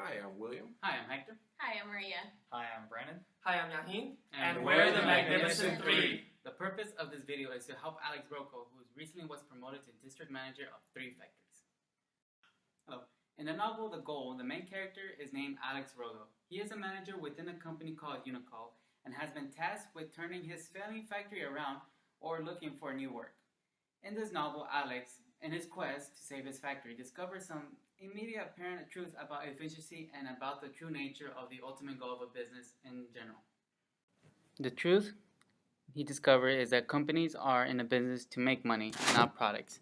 Hi, I'm William. Hi, I'm Hector. Hi, I'm Maria. Hi, I'm Brandon. Hi, I'm Yahin. And we're the Magnificent Three. The purpose of this video is to help Alex Rocco, who recently was promoted to district manager of 3 factories. Hello. In the novel The Goal, the main character is named Alex Rocco. He is a manager within a company called Unicall and has been tasked with turning his failing factory around or looking for new work. In this novel, Alex, in his quest to save his factory, discovers some immediate apparent truths about efficiency and about the true nature of the ultimate goal of a business in general. The truth he discovered is that companies are in a business to make money, not products.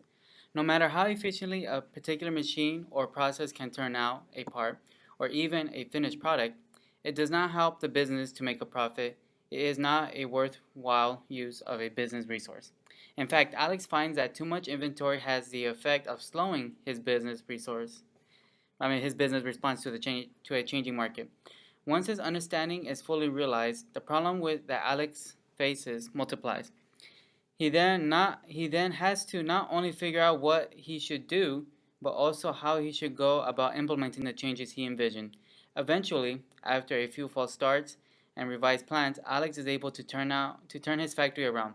No matter how efficiently a particular machine or process can turn out a part, or even a finished product, it does not help the business to make a profit. It is not a worthwhile use of a business resource. In fact, Alex finds that too much inventory has the effect of slowing his business response to a changing market. Once his understanding is fully realized, the problem that Alex faces multiplies. He then has to not only figure out what he should do, but also how he should go about implementing the changes he envisioned. Eventually, after a few false starts and revised plans, Alex is able to turn his factory around.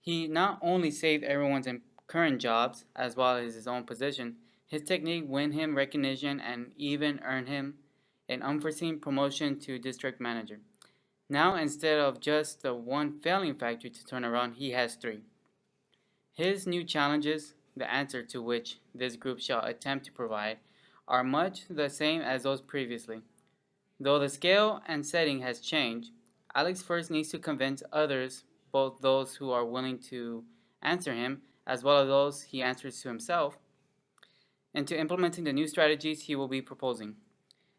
He not only saved everyone's current jobs as well as his own position. His technique won him recognition and even earned him an unforeseen promotion to district manager. Now, instead of just the one failing factory to turn around, he has 3. His new challenges, the answer to which this group shall attempt to provide, are much the same as those previously. Though the scale and setting has changed, Alex first needs to convince others, both those who are willing to answer him as well as those he answers to himself, into implementing the new strategies he will be proposing.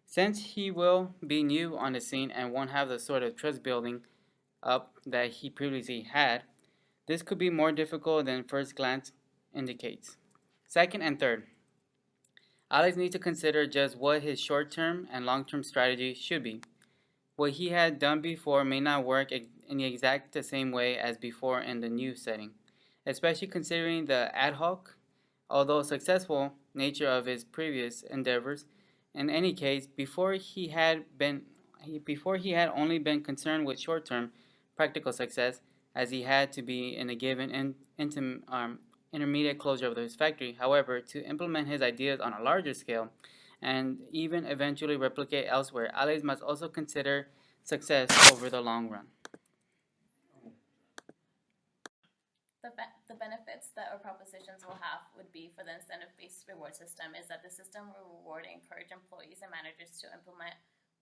Since he will be new on the scene and won't have the sort of trust building up that he previously had, this could be more difficult than first glance indicates. Second and third, Alex needs to consider just what his short-term and long-term strategy should be. What he had done before may not work in the exact same way as before in the new setting, especially considering the ad hoc, although successful, nature of his previous endeavors. In any case, before he had only been concerned with short-term practical success, as he had to be in a given intermediate closure of his factory. However, to implement his ideas on a larger scale and even eventually replicate elsewhere, Alex must also consider success over the long run. The benefits that our propositions will have would be for the incentive-based reward system is that the system will reward and encourage employees and managers to implement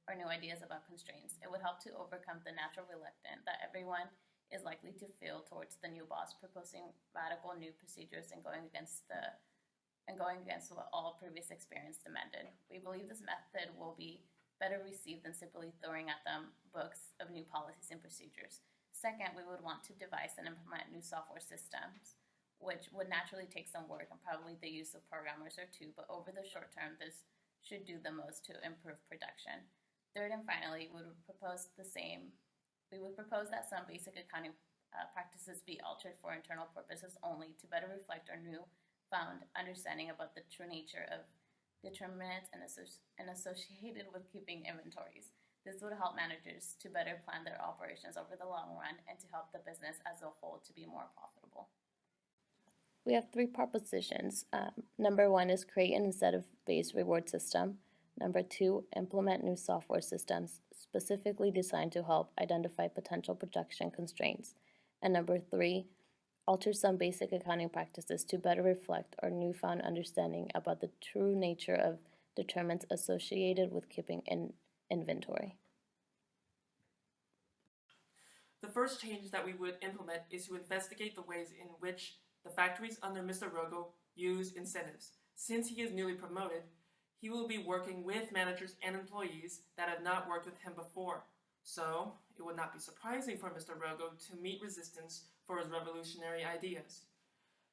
our new ideas about constraints. It would help to overcome the natural reluctance that everyone is likely to feel towards the new boss proposing radical new procedures and going against what all previous experience demanded. We believe this method will be better received than simply throwing at them books of new policies and procedures. Second, we would want to devise and implement new software systems, which would naturally take some work and probably the use of programmers or 2, but over the short term, this should do the most to improve production. Third and finally, we would propose that some basic accounting practices be altered for internal purposes only to better reflect our newfound understanding about the true nature of determinants and associated with keeping inventories. This would help managers to better plan their operations over the long run and to help the business as a whole to be more profitable. We have 3 propositions. Number 1 is create an incentive-based reward system. Number 2, implement new software systems specifically designed to help identify potential production constraints. And number 3, alter some basic accounting practices to better reflect our newfound understanding about the true nature of determinants associated with keeping inventory. The first change that we would implement is to investigate the ways in which the factories under Mr. Rocco use incentives. Since he is newly promoted, he will be working with managers and employees that have not worked with him before. So, it would not be surprising for Mr. Rocco to meet resistance for his revolutionary ideas.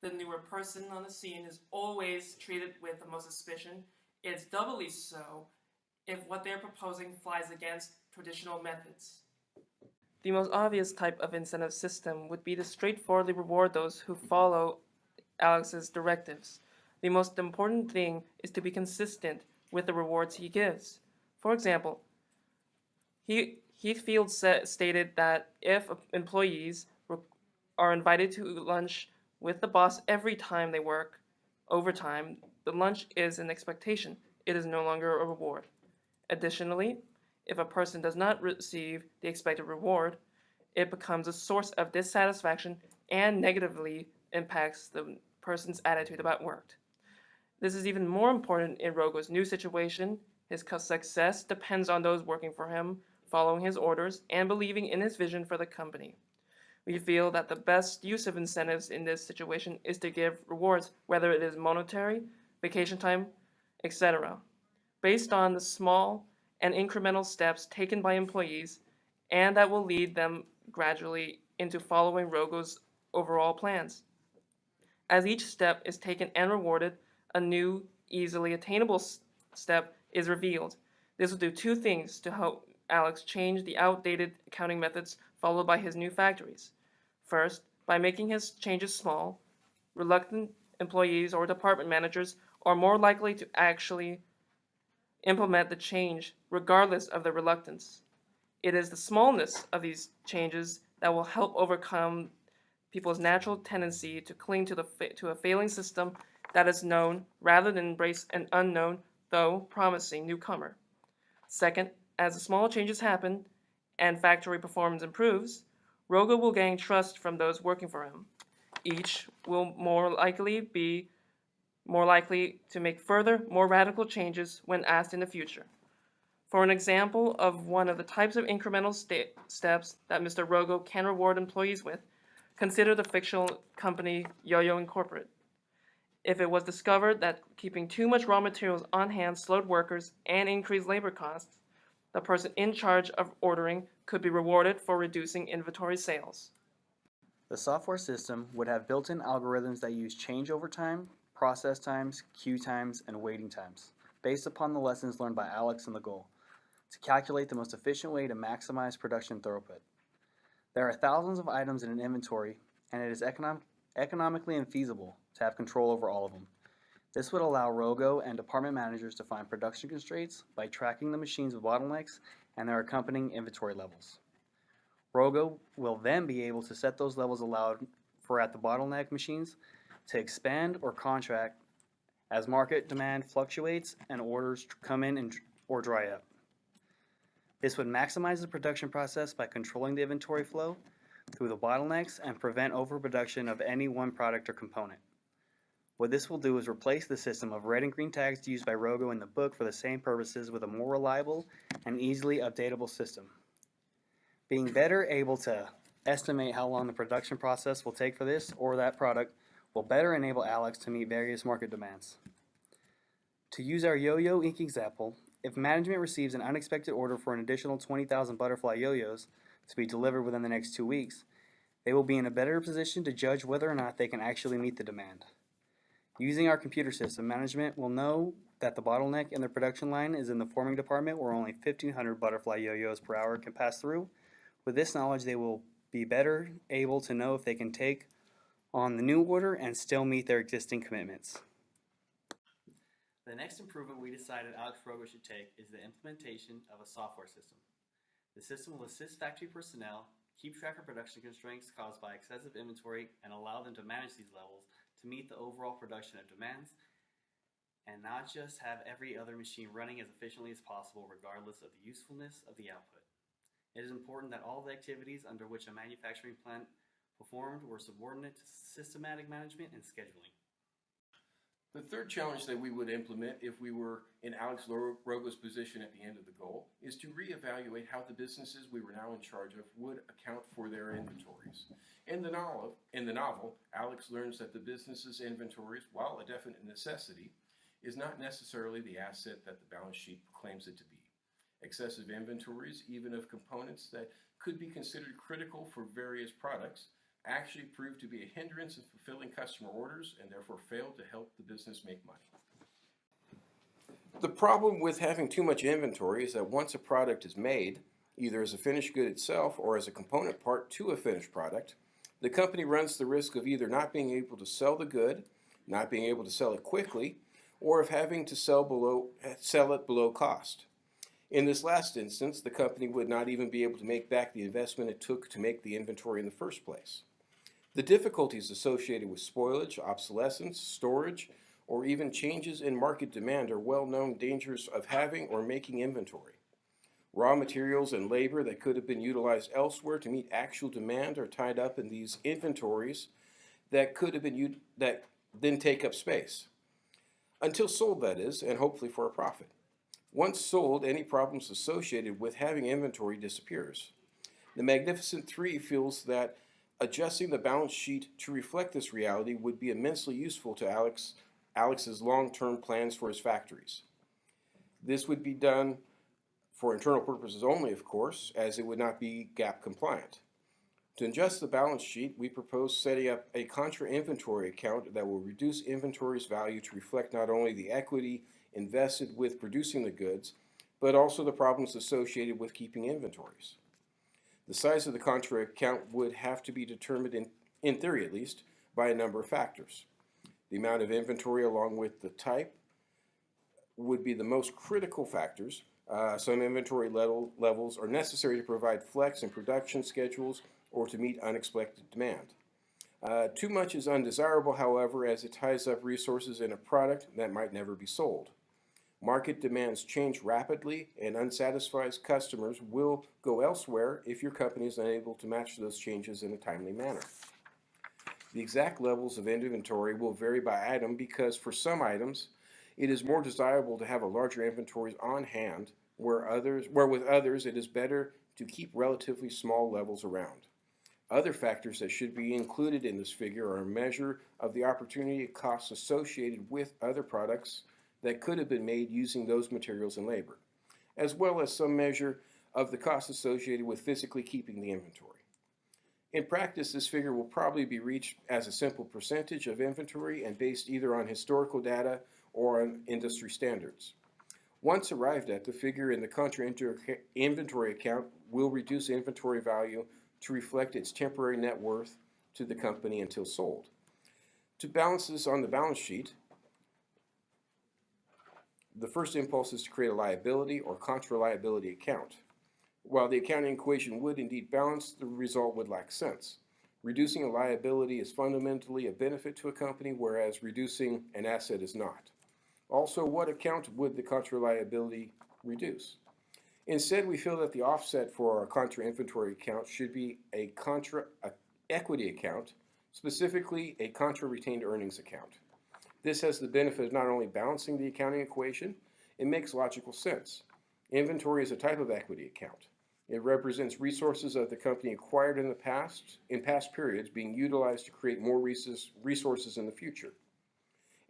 The newer person on the scene is always treated with the most suspicion. It's doubly so if what they're proposing flies against traditional methods. The most obvious type of incentive system would be to straightforwardly reward those who follow Alex's directives. The most important thing is to be consistent with the rewards he gives. For example, Heathfield stated that if employees are invited to lunch with the boss every time they work overtime, the lunch is an expectation. It is no longer a reward. Additionally, if a person does not receive the expected reward, it becomes a source of dissatisfaction and negatively impacts the person's attitude about work. This is even more important in Rogo's new situation. His success depends on those working for him, following his orders, and believing in his vision for the company. We feel that the best use of incentives in this situation is to give rewards, whether it is monetary, vacation time, etc., based on the small and incremental steps taken by employees, and that will lead them gradually into following Rogo's overall plans. As each step is taken and rewarded, a new, easily attainable step is revealed. This will do two things to help Alex change the outdated accounting methods followed by his new factories. First, by making his changes small, reluctant employees or department managers are more likely to actually implement the change regardless of their reluctance. It is the smallness of these changes that will help overcome people's natural tendency to cling to a failing system that is known rather than embrace an unknown, though promising newcomer. Second, as the small changes happen and factory performance improves, Rogo will gain trust from those working for him. Each will more likely to make further, more radical changes when asked in the future. For an example of one of the types of incremental steps that Mr. Rogo can reward employees with, consider the fictional company Yo-Yo Incorporated. If it was discovered that keeping too much raw materials on hand slowed workers and increased labor costs, the person in charge of ordering could be rewarded for reducing inventory sales. The software system would have built-in algorithms that use change over time, process times, queue times, and waiting times, based upon the lessons learned by Alex and the goal, to calculate the most efficient way to maximize production throughput. There are thousands of items in an inventory, and it is economically infeasible to have control over all of them. This would allow Rogo and department managers to find production constraints by tracking the machines with bottlenecks and their accompanying inventory levels. Rogo will then be able to set those levels allowed for at the bottleneck machines to expand or contract as market demand fluctuates and orders come in or dry up. This would maximize the production process by controlling the inventory flow through the bottlenecks and prevent overproduction of any one product or component. What this will do is replace the system of red and green tags used by Rogo in the book for the same purposes with a more reliable and easily updatable system. Being better able to estimate how long the production process will take for this or that product will better enable Alex to meet various market demands. To use our Yo-Yo Inc. example, if management receives an unexpected order for an additional 20,000 butterfly yo-yos to be delivered within the next 2 weeks, they will be in a better position to judge whether or not they can actually meet the demand. Using our computer system, management will know that the bottleneck in the production line is in the forming department where only 1,500 butterfly yo-yos per hour can pass through. With this knowledge, they will be better able to know if they can take on the new order and still meet their existing commitments. The next improvement we decided Alex Rogo should take is the implementation of a software system. The system will assist factory personnel, keep track of production constraints caused by excessive inventory, and allow them to manage these levels to meet the overall production of demands, and not just have every other machine running as efficiently as possible regardless of the usefulness of the output. It is important that all the activities under which a manufacturing plant performed were subordinate to systematic management and scheduling. The third challenge that we would implement if we were in Alex Rogo's position at the end of the goal is to reevaluate how the businesses we were now in charge of would account for their inventories. In the novel, Alex learns that the business's inventories, while a definite necessity, is not necessarily the asset that the balance sheet claims it to be. Excessive inventories, even of components that could be considered critical for various products, actually prove to be a hindrance in fulfilling customer orders and therefore fail to help the business make money. The problem with having too much inventory is that once a product is made, either as a finished good itself or as a component part to a finished product, the company runs the risk of either not being able to sell the good, not being able to sell it quickly, or of having to sell it below cost. In this last instance, the company would not even be able to make back the investment it took to make the inventory in the first place. The difficulties associated with spoilage, obsolescence, storage, or even changes in market demand are well-known dangers of having or making inventory. Raw materials and labor that could have been utilized elsewhere to meet actual demand are tied up in these inventories that could have been that then take up space. Until sold, that is, and hopefully for a profit. Once sold, any problems associated with having inventory disappears. The Magnificent Three feels that adjusting the balance sheet to reflect this reality would be immensely useful to Alex's long-term plans for his factories. This would be done for internal purposes only, of course, as it would not be GAAP compliant. To adjust the balance sheet, we propose setting up a contra inventory account that will reduce inventory's value to reflect not only the equity invested with producing the goods, but also the problems associated with keeping inventories. The size of the contra account would have to be determined, in theory at least, by a number of factors. The amount of inventory along with the type would be the most critical factors. Some inventory levels are necessary to provide flex in production schedules or to meet unexpected demand. Too much is undesirable, however, as it ties up resources in a product that might never be sold. Market demands change rapidly, and unsatisfied customers will go elsewhere if your company is unable to match those changes in a timely manner. The exact levels of inventory will vary by item because for some items, it is more desirable to have a larger inventory on hand, where with others it is better to keep relatively small levels around. Other factors that should be included in this figure are a measure of the opportunity costs associated with other products that could have been made using those materials and labor, as well as some measure of the costs associated with physically keeping the inventory. In practice, this figure will probably be reached as a simple percentage of inventory and based either on historical data or on industry standards. Once arrived at, the figure in the contra inventory account will reduce inventory value to reflect its temporary net worth to the company until sold. To balance this on the balance sheet, the first impulse is to create a liability or contra liability account. While the accounting equation would indeed balance, the result would lack sense. Reducing a liability is fundamentally a benefit to a company, whereas reducing an asset is not. Also, what account would the contra liability reduce? Instead, we feel that the offset for our contra inventory account should be a contra equity account, specifically a contra retained earnings account. This has the benefit of not only balancing the accounting equation, it makes logical sense. Inventory is a type of equity account. It represents resources of the company acquired in past periods being utilized to create more resources in the future.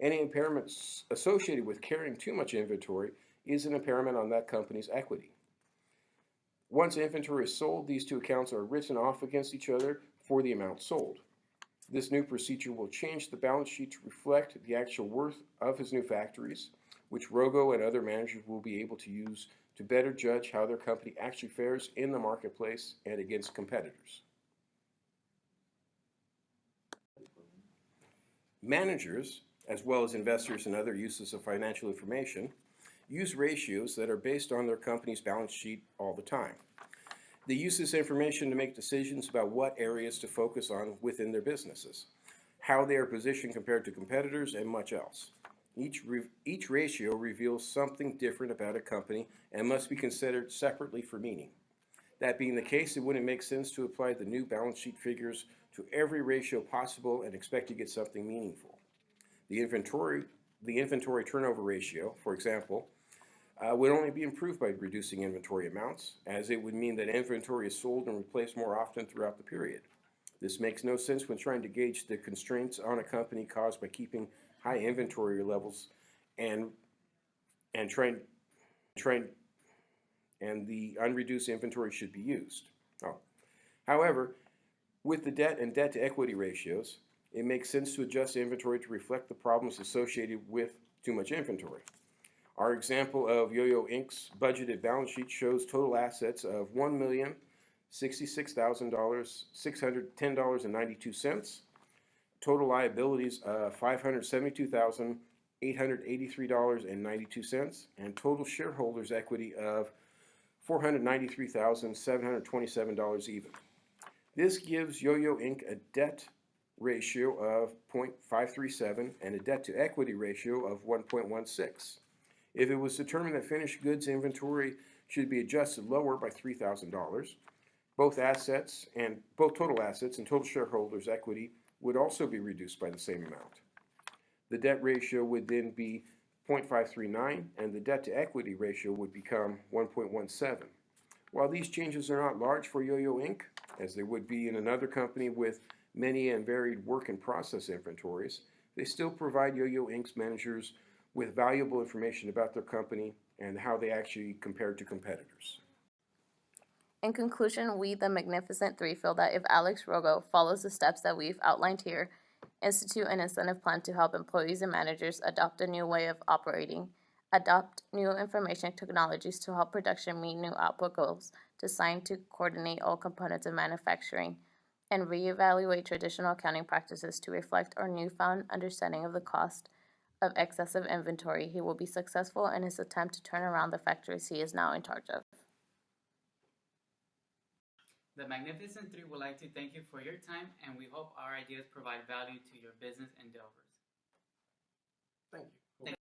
Any impairments associated with carrying too much inventory is an impairment on that company's equity. Once inventory is sold, these two accounts are written off against each other for the amount sold. This new procedure will change the balance sheet to reflect the actual worth of his new factories, which Rogo and other managers will be able to use to better judge how their company actually fares in the marketplace and against competitors. Managers, as well as investors and other uses of financial information, use ratios that are based on their company's balance sheet all the time. They use this information to make decisions about what areas to focus on within their businesses, how they are positioned compared to competitors, and much else. Each ratio reveals something different about a company and must be considered separately for meaning. That being the case, it wouldn't make sense to apply the new balance sheet figures to every ratio possible and expect to get something meaningful. The inventory turnover ratio, for example, would only be improved by reducing inventory amounts, as it would mean that inventory is sold and replaced more often throughout the period. This makes no sense when trying to gauge the constraints on a company caused by keeping high inventory levels and the unreduced inventory should be used. However, with the debt and debt to equity ratios, it makes sense to adjust inventory to reflect the problems associated with too much inventory. Our example of Yo-Yo Inc.'s budgeted balance sheet shows total assets of $1,066,610.92, total liabilities of $572,000 $883.92, and total shareholders' equity of $493,727 even. This gives Yo-Yo Inc. a debt ratio of 0.537 and a debt-to-equity ratio of 1.16. If it was determined that finished goods inventory should be adjusted lower by $3,000, both total assets and total shareholders' equity would also be reduced by the same amount. The debt ratio would then be 0.539 and the debt-to-equity ratio would become 1.17. While these changes are not large for Yo-Yo Inc., as they would be in another company with many and varied work-in-process inventories, they still provide Yo-Yo Inc.'s managers with valuable information about their company and how they actually compare to competitors. In conclusion, we, the Magnificent Three, feel that if Alex Rogo follows the steps that we've outlined here, institute an incentive plan to help employees and managers adopt a new way of operating, adopt new information technologies to help production meet new output goals, designed to coordinate all components of manufacturing, and reevaluate traditional accounting practices to reflect our newfound understanding of the cost of excessive inventory, he will be successful in his attempt to turn around the factories he is now in charge of. The Magnificent Three would like to thank you for your time, and we hope our ideas provide value to your business endeavors. Thank you.